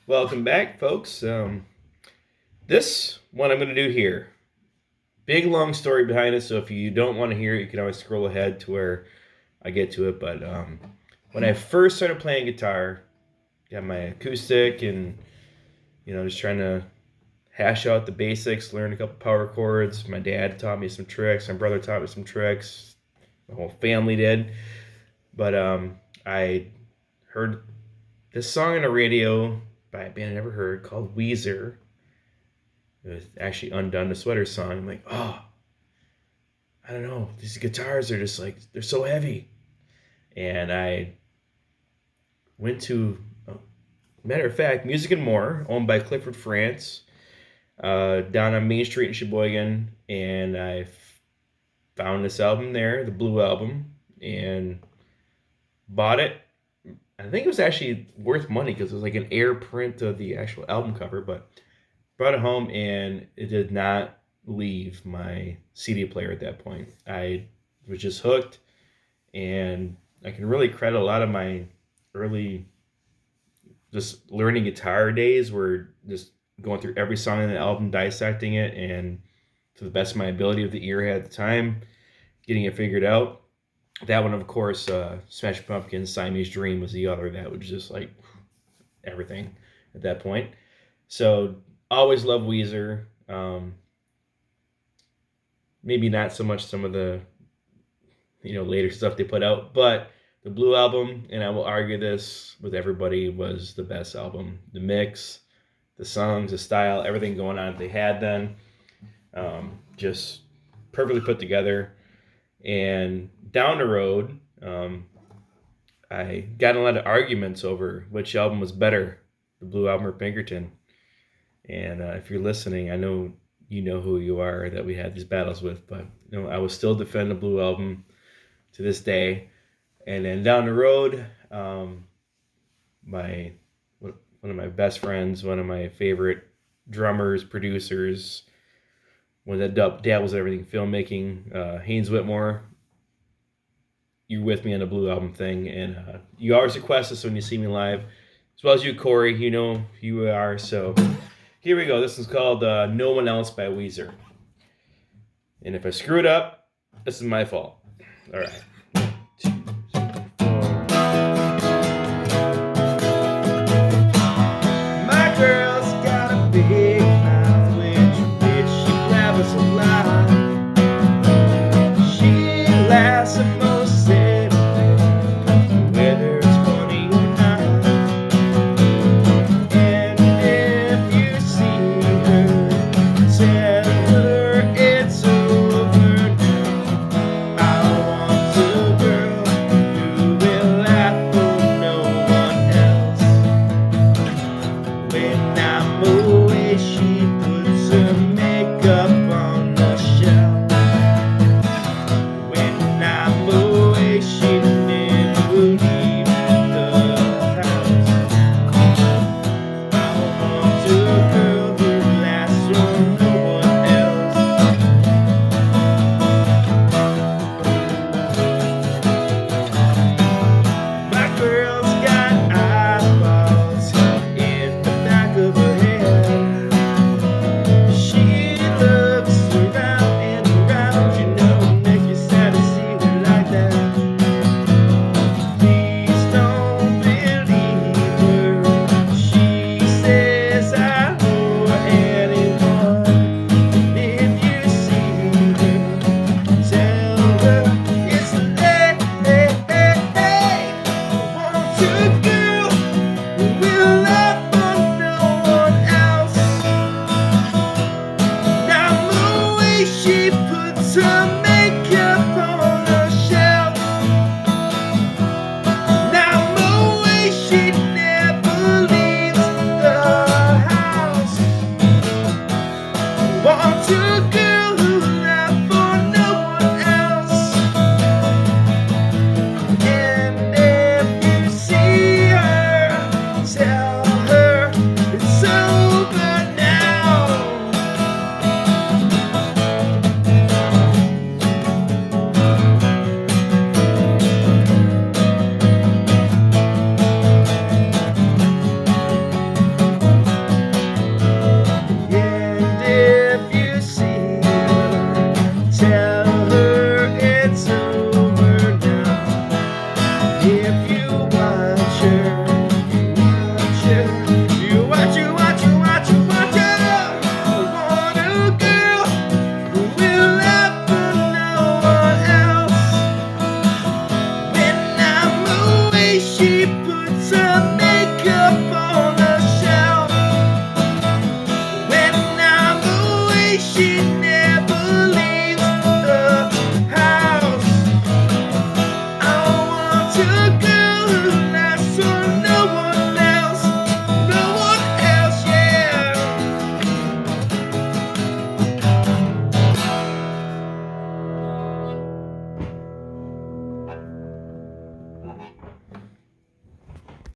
Welcome back, folks. This one I'm going to do here. Big long story behind it, so if you don't want to hear it, you can always scroll ahead to where I get to it. But when I first started playing guitar, got my acoustic and just trying to hash out the basics, learn a couple power chords. My dad taught me some tricks. My brother taught me some tricks. My whole family did. But I heard this song on the radio by a band I never heard called Weezer. It was actually Undone the Sweater song. I'm like, oh, I don't know. These guitars are just like, they're so heavy. And I went to, matter of fact, Music and More, owned by Clifford France, down on Main Street in Sheboygan. And I found this album there, the Blue Album, and bought it. I think it was actually worth money because it was like an air print of the actual album cover, but brought it home and it did not leave my CD player at that point. I was just hooked, and I can really credit a lot of my early just learning guitar days were just going through every song in the album, dissecting it, and to the best of my ability of the ear I had at the time, getting it figured out. That one, of course, Smashing Pumpkins, Siamese Dream was the other that was just like everything at that point. So always love Weezer. Maybe not so much some of the later stuff they put out, but the Blue Album, and I will argue this with everybody, was the best album. The mix, the songs, the style, everything going on that they had then, just perfectly put together. And down the road, I got in a lot of arguments over which album was better, the Blue Album or Pinkerton. And if you're listening, I know you know who you are that we had these battles with, but I will still defend the Blue Album to this day. And then down the road, my one of my best friends, one of my favorite drummers, producers, when that dabbles in everything filmmaking, Haynes Whitmore, you're with me on the Blue Album thing, and you always request this when you see me live, as well as you, Corey. You know who you are, so here we go. This is called No One Else by Weezer. And if I screw it up, this is my fault. All right.